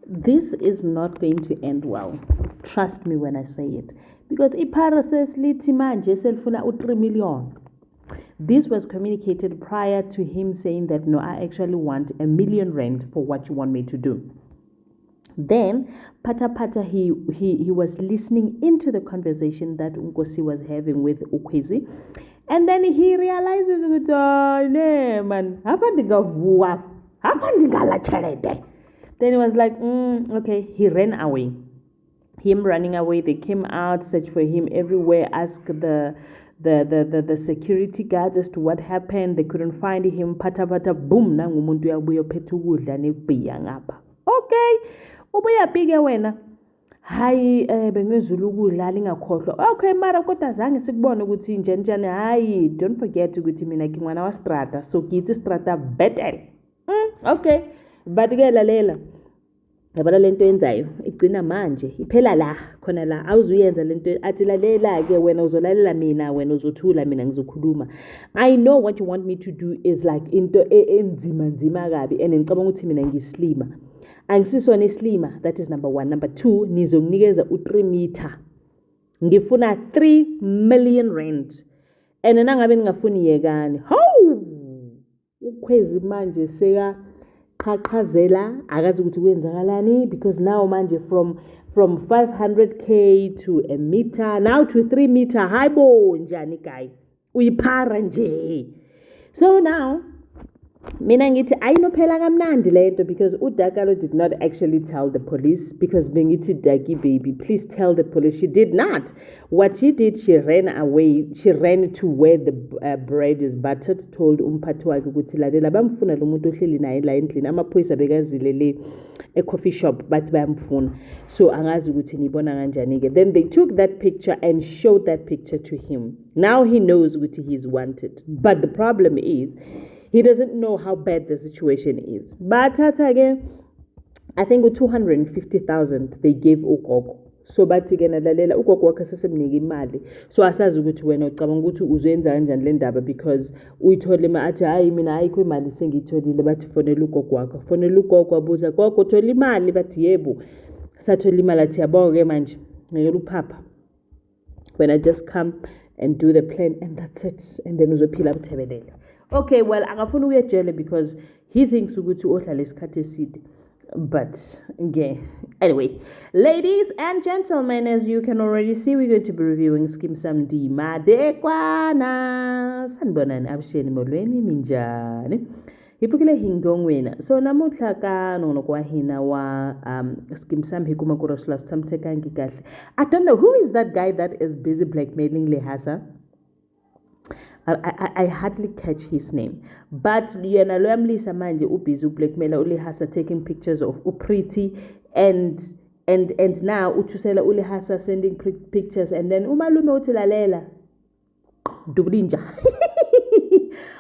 this is not going to end well. Trust me when I say it. Because iPara says lithi manje selifuna u3 million. This was communicated prior to him saying that no, I actually want R1 million for what you want me to do. Then Pata he was listening into the conversation that Nkosi was having with Ukwezi, and then he realizes that man, then he was like, okay, he ran away. Him running away, they came out, searched for him everywhere, asked the security guard as to what happened. They couldn't find him. Pata boom, nangumuntu yabuya ophethe ukudla nebhiya ngapha. Okay, ubuya bhike wena. Hayi bengezula ukudla lingakhohlwa. Okay mara kodwa zange sikubone ukuthi njani hayi, don't forget ukuthi mina ngingwana wa strata, so kithi strata better. Okay, but ke lalela yabona lento yenzayo igcina manje iphela la khona la awuzuyenza lento athi lalela ke wena uzolalela mina wena uzothula mina ngizokhuluma. I know what you want me to do is like into enzima kabi and ngicabanga ukuthi mina ngislima. Angisisona islima, that is number 1. Number 2, nizonginikeza u3 meter. Ngifuna 3 million rand. And nangabe ngingafuni yekani. Hawu! Ukhwezi manje seka qhaqhazela akazi ukuthi kwenzakalani because now manje from 500k to a meter now to 3 meter hayibo njani guy uyiphara nje. So now mina ngithi ayinophela kamnandi lento because uDakalo did not actually tell the police because bengithi Daki baby please tell the police. She did not. What she did, she ran away. She ran to where the bread is buttered, told umphathi wakhe ukuthi lalela bamfuna lo muntu ohleli naye la endlini amaphoyisa bekazile le a coffee shop bathi bayamfuna, so angazi ukuthi nibona kanjani ke. Then they took that picture and showed that picture to him. Now he knows ukuthi he's wanted, but the problem is he doesn't know how bad the situation is. Bathatha ke I think 250,000 they gave ugogo. So bathi ke nalalela ugogo wakhe sesemnika imali, so asazi ukuthi wena ucabanga ukuthi uzoyenza kanjani le ndaba because uyithole athi hayi mina ayikho imali sengiyitholile. Bathi fonela ugogo wakhe, fonela ugogo abuza gogo uthola imali, bathi yebo sathola imali. Athi yabonga ke manje ngeke uphapha when I just come and do the plan and that's it, and then uzophila buthebelele. Okay, well akafuna ukuya ejele because he thinks ukuthi ohlala isikhathi eside. But okay, anyway, ladies and gentlemen, as you can already see, we're going to be reviewing Skeem Saam Madekwana. Sanibonani abusheni molweni minjani hiphukile hingongwena. So namuhla ka nono kwa hina wa Skeem Saam hikuma kurosla samsekangi kahle. I don't know who is that guy that is busy blackmailing Lehasa. I hardly catch his name, but yena lo yamlisa manje ubusy blackmailer uLehasa, taking pictures of uPretty and now uthusela uLehasa sending pictures, and then umalume uthi lalela dubulinja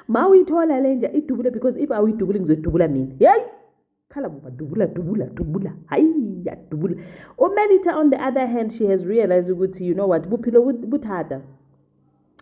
ma uyithola lenja idubule because if awuyidubuli ngizodubula mina. Hey khala buba dubula hayi ya dubula. uMelita on the other hand, she has realized ukuthi you know what buphilo buthata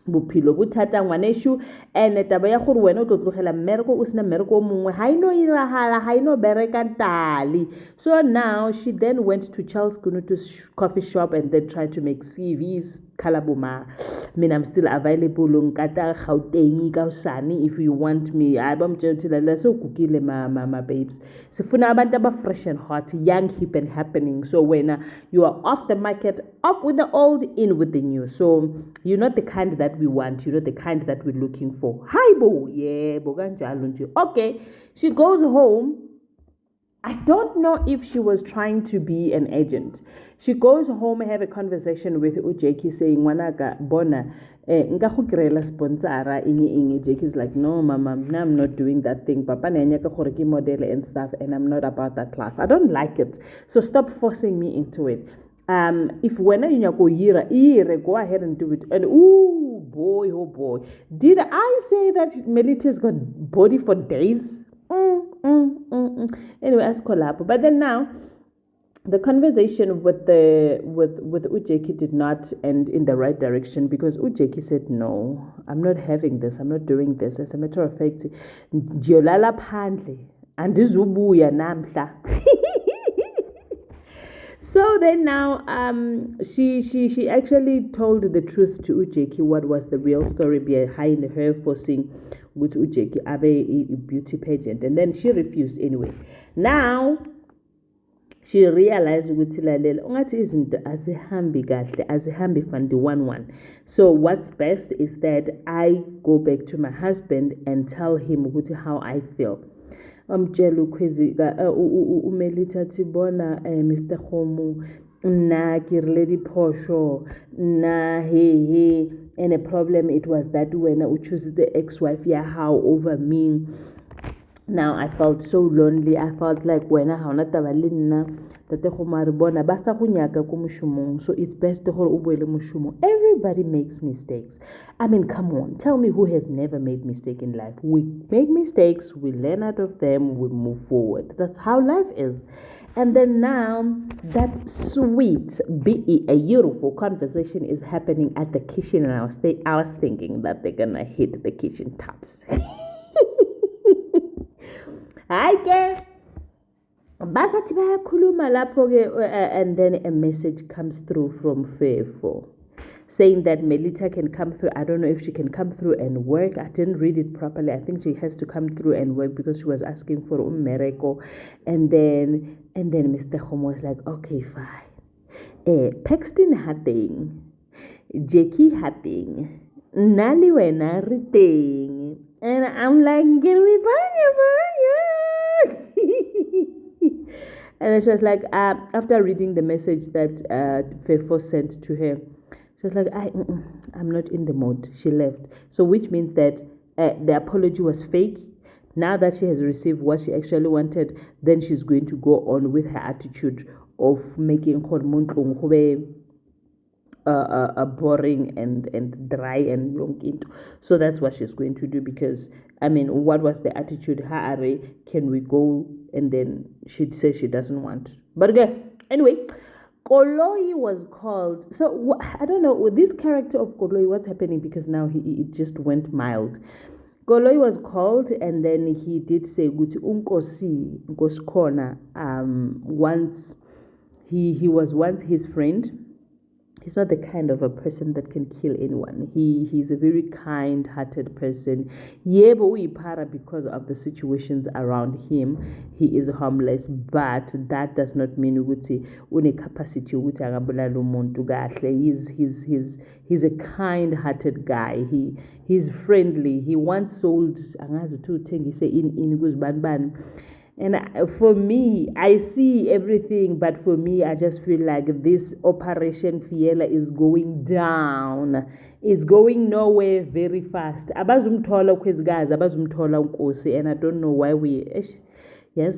bophelo bothata ngwaneshu ene taba ya gore wena o tlogela mmereko o sina mmereko o mongwe ha ino irahala ha ino bereka tali. So now she then went to Charles Kunutu's coffee shop and then tried to make CVs. Kalabuma, I mean I'm still available ngata Gauteng ka usani if you want me. Abamtshela so kukile ma babes sifuna abantu aba fresh and hot, young, hip and happening. So when you are off the market, off with the old, in with the new. So you're not the kind that we want, you're not the kind that we're looking for. Hi bo, yeah, boganjalo nje. Okay, she goes home. I don't know if she was trying to be an agent. She goes home and have a conversation with Ujeki saying, Wanaka bona nka go kirela sponsora ingi. Jake's like, no mama, I'm not doing that thing. Papa nenya ka gore ke model and stuff, and I'm not about that life. I don't like it. So stop forcing me into it. If when you go ire, go ahead and do it. And oh boy, did I say that Melita's got body for days? Anyway, as collab. But then now the conversation with Ujeki did not end in the right direction because Ujeki said, no, I'm not having this, I'm not doing this. As a matter of fact, Diolala Pandle and Zubuya Namsa. So then now she actually told the truth to Ujeki, what was the real story behind her forcing with Ujeki Abe a beauty pageant, and then she refused anyway. Now she realized ukuthi lalela ungathi izinto azihambi kahle azihambi from the one. So what's best is that I go back to my husband and tell him ukuthi how I feel. Amtshela ukhwezi uMelita Tibona Mr. Khomu na kirile diphosho na he and the problem it was that when I choose the ex-wife how over me. Now I felt so lonely. I felt like when I hauna taba le nna tate go mare bona ba sa go nyaka ko moshomong, so it's best gore o boele moshomong. Everybody makes mistakes. I mean, come on, tell me who has never made mistake in life. We make mistakes, we learn out of them, we move forward. That's how life is. And then now that sweet, beautiful conversation is happening at the kitchen, and I was thinking that they're gonna hit the kitchen tops. Hayi ke basathi bayakhuluma lapho ke, and then a message comes through from Fefo saying that Melita can come through. I don't know if she can come through and work. I didn't read it properly. I think she has to come through and work because she was asking for Mereko. And then Mr. Homo was like, okay, fine. Paxton hatting, Jackie hatting, Nali wena riting. And I'm like, can we buy And then she was like, after reading the message that Fefo sent to her, she was like, I'm not in the mood. She left. So which means that the apology was fake. Now that she has received what she actually wanted, then she's going to go on with her attitude of making boring and dry and long. So that's what she's going to do, because I mean, what was the attitude? Haare, can we go? And then she said she doesn't want. But again, anyway, Koloi was called. So I don't know with this character of Koloi, what's happening, because now it just went mild. Koloi was called, and then he did say Guti Unkosi Nkoskona once he was once his friend. He's not the kind of a person that can kill anyone. He's a very kind-hearted person. Yebo uyipara because of the situations around him. He is homeless, but that does not mean ukuthi une capacity ukuthi angabulala umuntu kahle. He's a kind-hearted guy. He's friendly. He once sold angazi to uthengise in kuzibani. And for me, I see everything, but for me, I just feel like this Operation Fiela is going down. It's going nowhere very fast. Abazumthola kwezi guys, abazumthola unkosi, and I don't know why we. Yes.